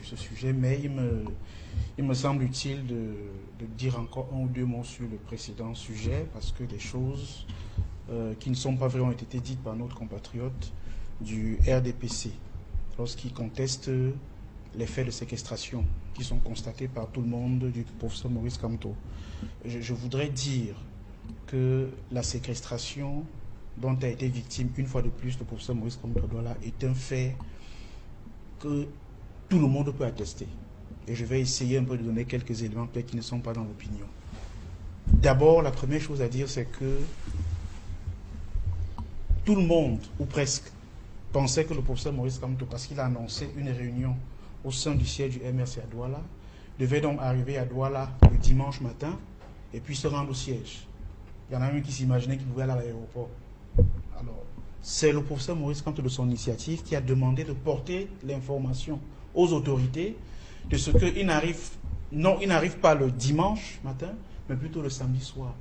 ce sujet, mais il me semble utile de dire encore un ou deux mots sur le précédent sujet, parce que des choses qui ne sont pas vraies ont été dites par notre compatriote du RDPC, lorsqu'il conteste les faits de séquestration qui sont constatés par tout le monde du professeur Maurice Kamto. Je voudrais dire que la séquestration dont a été victime une fois de plus le professeur Maurice Kamto Douala est un fait que tout le monde peut attester. Et je vais essayer un peu de donner quelques éléments peut-être qui ne sont pas dans l'opinion. D'abord, la première chose à dire, c'est que tout le monde, ou presque, pensait que le professeur Maurice Kamto, parce qu'il a annoncé une réunion au sein du siège du MRC à Douala, devait donc arriver à Douala le dimanche matin et puis se rendre au siège. Il y en a un qui s'imaginait qu'il pouvait aller à l'aéroport. Alors, c'est le professeur Maurice Kamto de son initiative qui a demandé de porter l'information aux autorités de ce qu'il n'arrive, non, il n'arrive pas le dimanche matin, mais plutôt le samedi soir.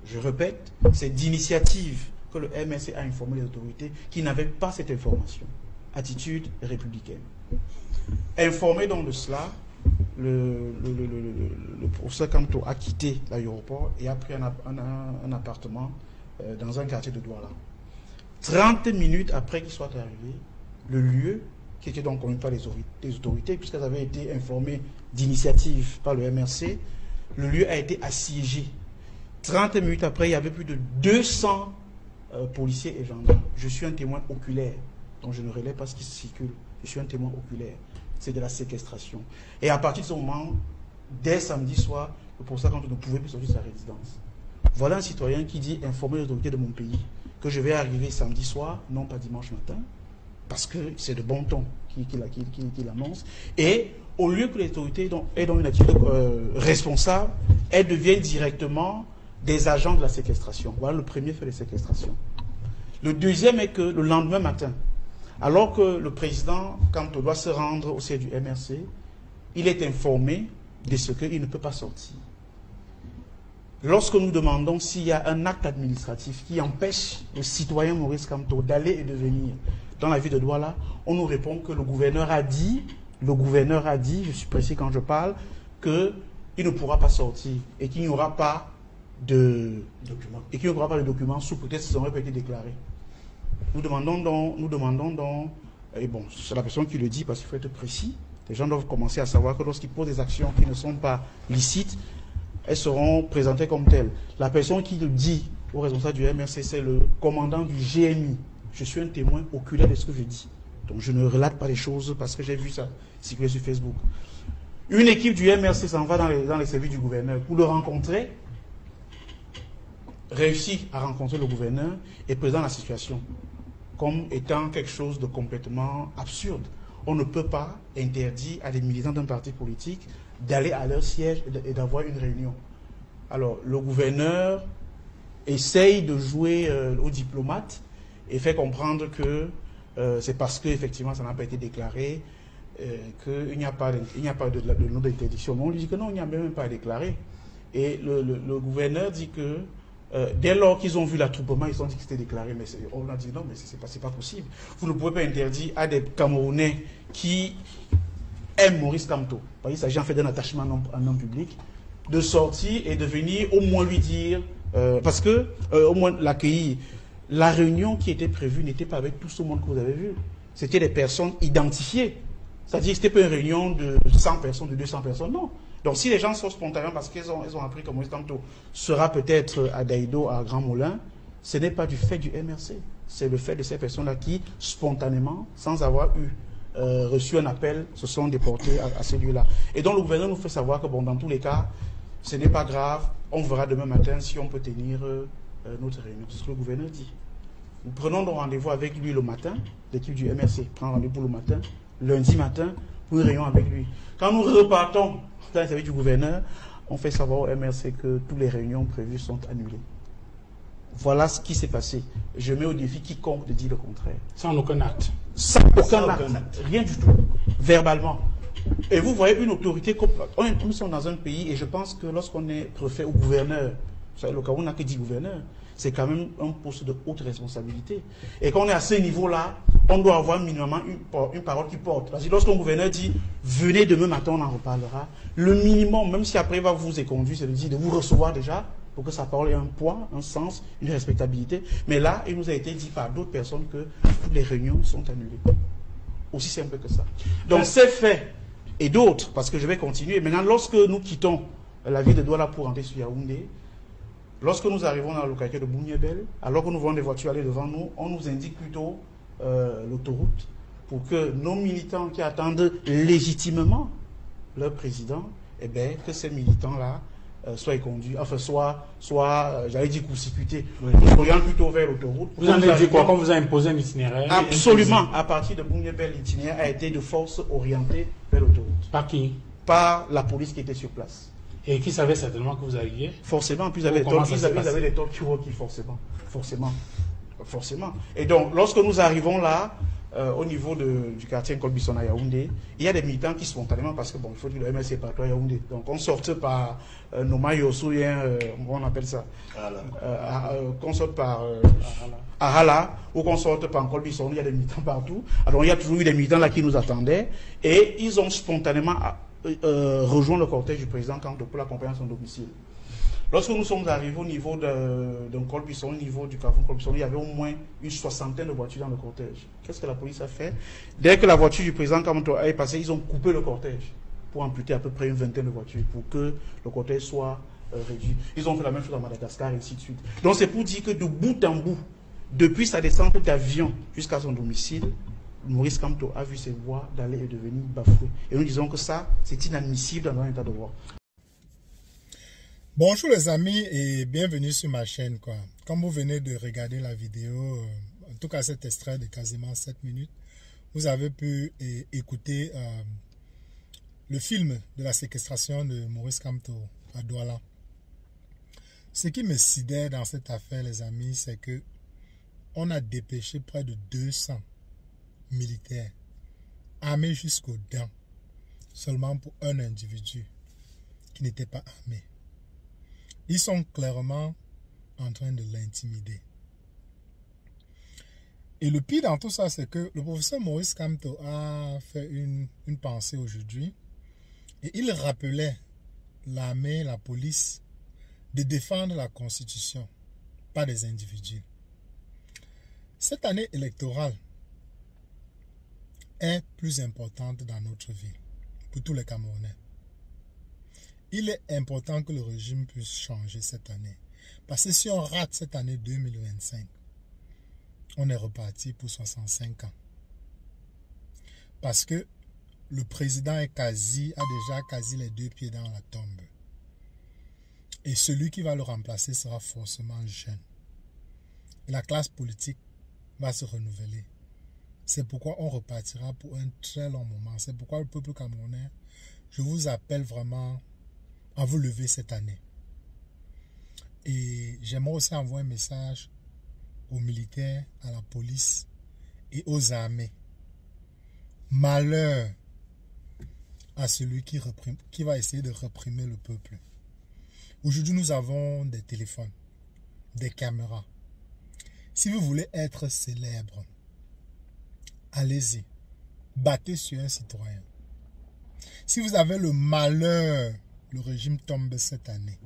Je répète, c'est d'initiative que le MRC a informé les autorités qui n'avaient pas cette information. Attitude républicaine. Informé donc de cela, le professeur Kamto a quitté l'aéroport et a pris un appartement dans un quartier de Douala. 30 minutes après qu'il soit arrivé, le lieu, qui était donc connu par les autorités, puisqu'elles avaient été informées d'initiative par le MRC, le lieu a été assiégé. 30 minutes après, il y avait plus de 200 policiers et gendarmes. Je suis un témoin oculaire, donc je ne relève pas ce qui se circule. Je suis un témoin oculaire. C'est de la séquestration. Et à partir de ce moment, dès samedi soir, le professeur Kamto ne pouvait plus sortir de sa résidence. Voilà un citoyen qui dit informer les autorités de mon pays que je vais arriver samedi soir, non pas dimanche matin, parce que c'est de bon ton qu'il annonce. Et au lieu que les autorités aient dans une attitude responsable, elles deviennent directement des agents de la séquestration. Voilà le premier fait de séquestration. Le deuxième est que le lendemain matin, alors que le président Kamto doit se rendre au siège du MRC, il est informé de ce qu'il ne peut pas sortir. Lorsque nous demandons s'il y a un acte administratif qui empêche le citoyen Maurice Kamto d'aller et de venir dans la ville de Douala, on nous répond que le gouverneur a dit, je suis précis quand je parle, qu'il ne pourra pas sortir et qu'il n'y aura pas de documents sous prétexte qu'ils n'auraient pas été déclarés. Nous demandons donc, et bon, c'est la personne qui le dit parce qu'il faut être précis, les gens doivent commencer à savoir que lorsqu'ils posent des actions qui ne sont pas licites, elles seront présentées comme telles. La personne qui le dit au responsable du MRC, c'est le commandant du GMI. Je suis un témoin oculaire de ce que je dis. Donc je ne relate pas les choses parce que j'ai vu ça circuler sur Facebook. Une équipe du MRC s'en va dans les services du gouverneur pour le rencontrer, réussit à rencontrer le gouverneur et présente la situation comme étant quelque chose de complètement absurde. On ne peut pas interdire à des militants d'un parti politique d'aller à leur siège et d'avoir une réunion. Alors, le gouverneur essaye de jouer au diplomate et fait comprendre que c'est parce qu'effectivement ça n'a pas été déclaré qu'il n'y a pas de nom d'interdiction. Mais on lui dit que non, il n'y a même pas à déclarer. Et le gouverneur dit que dès lors qu'ils ont vu l'attroupement, ils ont dit que c'était déclaré. Mais on a dit non, mais c'est pas possible. Vous ne pouvez pas interdire à des Camerounais qui aiment Maurice Kamto, il s'agit en fait d'un attachement en homme public, de sortir et de venir au moins lui dire, parce que au moins l'accueillir. La réunion qui était prévue n'était pas avec tout ce monde que vous avez vu. C'était des personnes identifiées. C'est-à-dire que ce n'était pas une réunion de 100 personnes, de 200 personnes, non. Donc si les gens sont spontanés parce qu'ils ont appris que Maurice Kamto sera peut-être à Daïdo, à Grand Moulin, ce n'est pas du fait du MRC. C'est le fait de ces personnes-là qui, spontanément, sans avoir eu reçu un appel, se sont déportés à ce lieu-là. Et donc le gouverneur nous fait savoir que bon, dans tous les cas, ce n'est pas grave, on verra demain matin si on peut tenir notre réunion. C'est ce que le gouverneur dit. Nous prenons donc rendez-vous avec lui le matin, l'équipe du MRC prend rendez-vous le matin, lundi matin, pour une réunion avec lui. Quand nous repartons dans les services du gouverneur, on fait savoir au MRC que toutes les réunions prévues sont annulées. Voilà ce qui s'est passé. Je mets au défi quiconque de dire le contraire. Sans aucun acte. Sans aucun acte. Rien du tout. Verbalement. Et vous voyez une autorité. Nous sommes dans un pays et je pense que lorsqu'on est préfet ou gouverneur, le Cameroun n'a que 10 gouverneurs. c'est quand même un poste de haute responsabilité. Et quand on est à ce niveau-là, on doit avoir minimum une parole qui porte. Lorsqu'un gouverneur dit « venez demain matin, on en reparlera », le minimum, même si après il va vous éconduire, c'est de dire de vous recevoir déjà, pour que sa parole ait un poids, un sens, une respectabilité. Mais là, il nous a été dit par d'autres personnes que toutes les réunions sont annulées. Aussi simple que ça. Donc ces faits et d'autres, parce que je vais continuer. Maintenant, lorsque nous quittons la ville de Douala pour rentrer sur Yaoundé, lorsque nous arrivons dans la localité de Bouniebel, alors que nous voyons des voitures aller devant nous, on nous indique plutôt l'autoroute pour que nos militants qui attendent légitimement leur président, eh bien, que ces militants-là soient conduits, enfin, j'allais dire court-circuités. Oui. Ils orientent plutôt vers l'autoroute. Vous en avez dit quoi quand vous a imposé un itinéraire? Absolument. À partir de Bouniebel, l'itinéraire a été de force orienté vers l'autoroute. Par qui? Par la police qui était sur place. Et qui savait certainement que vous arriviez? Forcément, puis ils avaient les talk-Cherokee, forcément. Et donc, lorsque nous arrivons là, au niveau du quartier Kolbison à Yaoundé, il y a des militants qui spontanément, parce que bon, il faut dire le MSC est partout à Yaoundé. Donc, on sorte par Noma Yossouyen, on appelle ça, qu'on sorte par Ahala, ou qu'on sorte par Kolbison, il y a des militants partout. Alors, il y a toujours eu des militants là qui nous attendaient, et ils ont spontanément rejoint le cortège du président Kanto pour l'accompagner à son domicile. Lorsque nous sommes arrivés au niveau d'un Kolbison, au niveau du carrefour Kolbison, il y avait au moins une soixantaine de voitures dans le cortège. Qu'est-ce que la police a fait? Dès que la voiture du président Kanto est passée, ils ont coupé le cortège pour amputer à peu près une vingtaine de voitures pour que le cortège soit réduit. Ils ont fait la même chose à Madagascar et ainsi de suite. Donc c'est pour dire que de bout en bout, depuis sa descente d'avion jusqu'à son domicile, Maurice Kamto a vu ses voix d'aller et de venir bafouées. Et nous disons que ça, c'est inadmissible dans un état de droit. Bonjour les amis et bienvenue sur ma chaîne. Comme vous venez de regarder la vidéo, en tout cas cet extrait de quasiment 7 minutes, vous avez pu écouter le film de la séquestration de Maurice Kamto à Douala. Ce qui me sidère dans cette affaire, les amis, c'est que on a dépêché près de 200 militaires armés jusqu'aux dents seulement pour un individu qui n'était pas armé. Ils sont clairement en train de l'intimider. Et le pire dans tout ça, c'est que le professeur Maurice Kamto a fait une pensée aujourd'hui et il rappelait l'armée, la police, de défendre la Constitution, pas des individus. Cette année électorale est plus importante dans notre vie, pour tous les Camerounais. Il est important que le régime puisse changer cette année. Parce que si on rate cette année 2025, on est reparti pour 65 ans. Parce que le président a déjà quasi les 2 pieds dans la tombe. Et celui qui va le remplacer sera forcément jeune. Et la classe politique va se renouveler. C'est pourquoi on repartira pour un très long moment. C'est pourquoi le peuple camerounais, je vous appelle vraiment à vous lever cette année. Et j'aimerais aussi envoyer un message aux militaires, à la police et aux armées. Malheur à celui qui va essayer de réprimer le peuple. Aujourd'hui, nous avons des téléphones, des caméras. Si vous voulez être célèbre, allez-y, battez sur un citoyen. Si vous avez le malheur, le régime tombe cette année,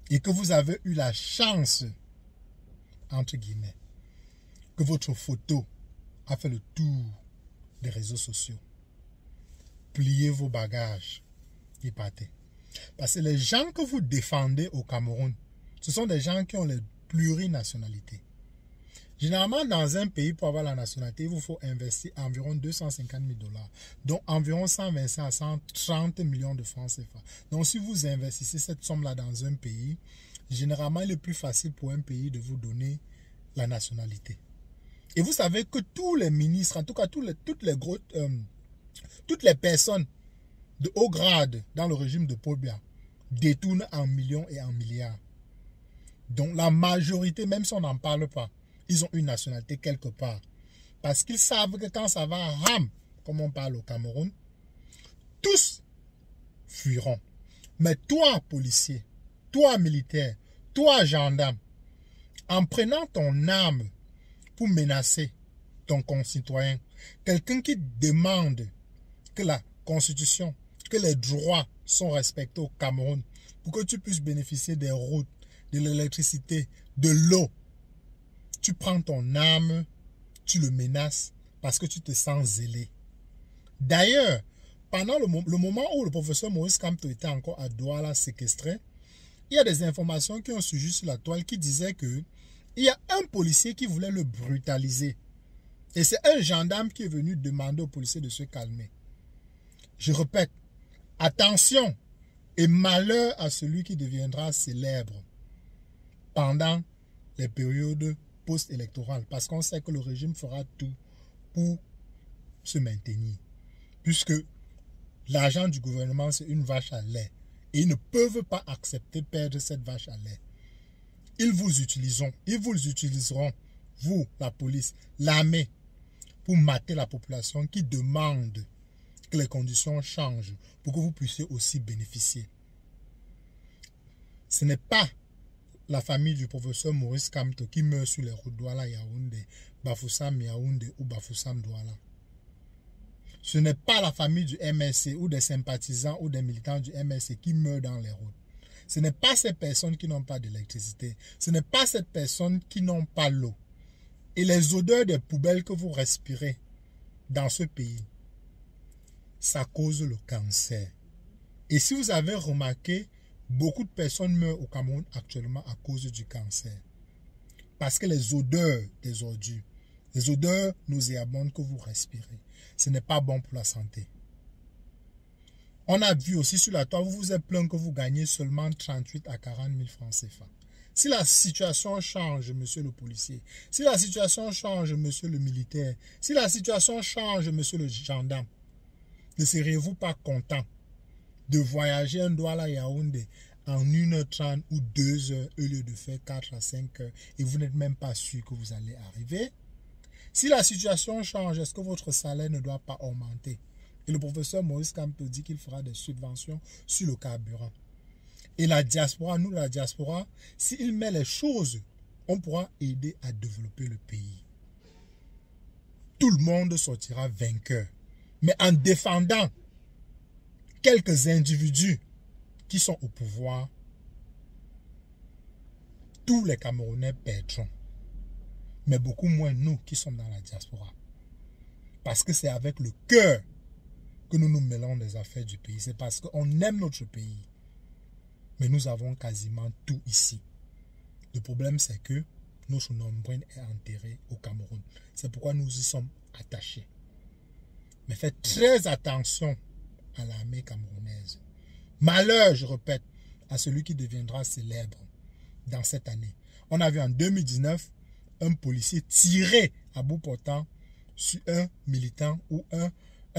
et que vous avez eu la chance, entre guillemets, que votre photo a fait le tour des réseaux sociaux, pliez vos bagages et partez. Parce que les gens que vous défendez au Cameroun, ce sont des gens qui ont les plurinationalités. Généralement, dans un pays, pour avoir la nationalité, il vous faut investir environ 250 000 $, donc environ 125 à 130 millions de francs CFA. Donc, si vous investissez cette somme-là dans un pays, généralement, il est plus facile pour un pays de vous donner la nationalité. Et vous savez que tous les ministres, en tout cas toutes les personnes de haut grade dans le régime de Paul Biya détournent en millions et en milliards. Donc, la majorité, même si on n'en parle pas, ils ont une nationalité quelque part. Parce qu'ils savent que quand ça va ram, comme on parle au Cameroun, tous fuiront. Mais toi, policier, toi, militaire, toi, gendarme, En prenant ton arme pour menacer ton concitoyen, quelqu'un qui demande que la Constitution, que les droits sont respectés au Cameroun, pour que tu puisses bénéficier des routes, de l'électricité, de l'eau, tu prends ton arme, tu le menaces parce que tu te sens zélé. D'ailleurs, pendant le moment où le professeur Maurice Kamto était encore à Douala séquestré, il y a des informations qui ont surgi sur la toile qui disaient que il y a un policier qui voulait le brutaliser. Et c'est un gendarme qui est venu demander au policier de se calmer. Je répète, attention et malheur à celui qui deviendra célèbre pendant les périodes post-électorales. Parce qu'on sait que le régime fera tout pour se maintenir. Puisque l'argent du gouvernement, c'est une vache à lait. Et ils ne peuvent pas accepter perdre cette vache à lait. Ils vous utiliseront, vous, la police, l'armée, pour mater la population qui demande que les conditions changent pour que vous puissiez aussi bénéficier. Ce n'est pas la famille du professeur Maurice Kamto qui meurt sur les routes Douala Yaoundé, Bafoussam Yaoundé ou Bafoussam Douala. Ce n'est pas la famille du MSC ou des sympathisants ou des militants du MSC qui meurent dans les routes. Ce n'est pas ces personnes qui n'ont pas d'électricité. Ce n'est pas ces personnes qui n'ont pas l'eau. Et les odeurs des poubelles que vous respirez dans ce pays, ça cause le cancer. Et si vous avez remarqué, beaucoup de personnes meurent au Cameroun actuellement à cause du cancer. Parce que les odeurs des ordures, les odeurs nauséabondes que vous respirez, ce n'est pas bon pour la santé. On a vu aussi sur la toile, vous vous êtes plaint que vous gagnez seulement 38 à 40 000 francs CFA. Si la situation change, monsieur le policier, si la situation change, monsieur le militaire, si la situation change, monsieur le gendarme, ne seriez-vous pas content de voyager un Douala Yaoundé en 1h30 ou 2h au lieu de faire 4 à 5 heures et vous n'êtes même pas sûr que vous allez arriver? Si la situation change, est-ce que votre salaire ne doit pas augmenter? Et le professeur Maurice Kamto dit qu'il fera des subventions sur le carburant. Et la diaspora, nous la diaspora, s'il met les choses, on pourra aider à développer le pays. Tout le monde sortira vainqueur. Mais en défendant quelques individus qui sont au pouvoir, tous les Camerounais perdront. Mais beaucoup moins nous qui sommes dans la diaspora. Parce que c'est avec le cœur que nous nous mêlons des affaires du pays. C'est parce qu'on aime notre pays. Mais nous avons quasiment tout ici. Le problème, c'est que notre nombril est enterré au Cameroun. C'est pourquoi nous y sommes attachés. Mais faites très attention à l'armée camerounaise. Malheur, je répète, à celui qui deviendra célèbre dans cette année. On a vu en 2019 un policier tirer à bout portant sur un militant ou un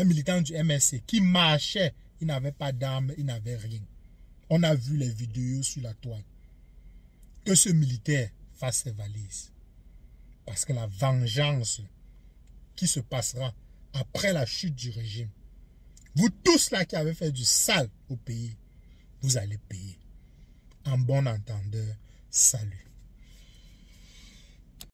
militant du MSC qui marchait. Il n'avait pas d'armes, il n'avait rien. On a vu les vidéos sur la toile. Que ce militaire fasse ses valises. Parce que la vengeance qui se passera après la chute du régime, vous tous là qui avez fait du sale au pays, vous allez payer. En bon entendeur, salut.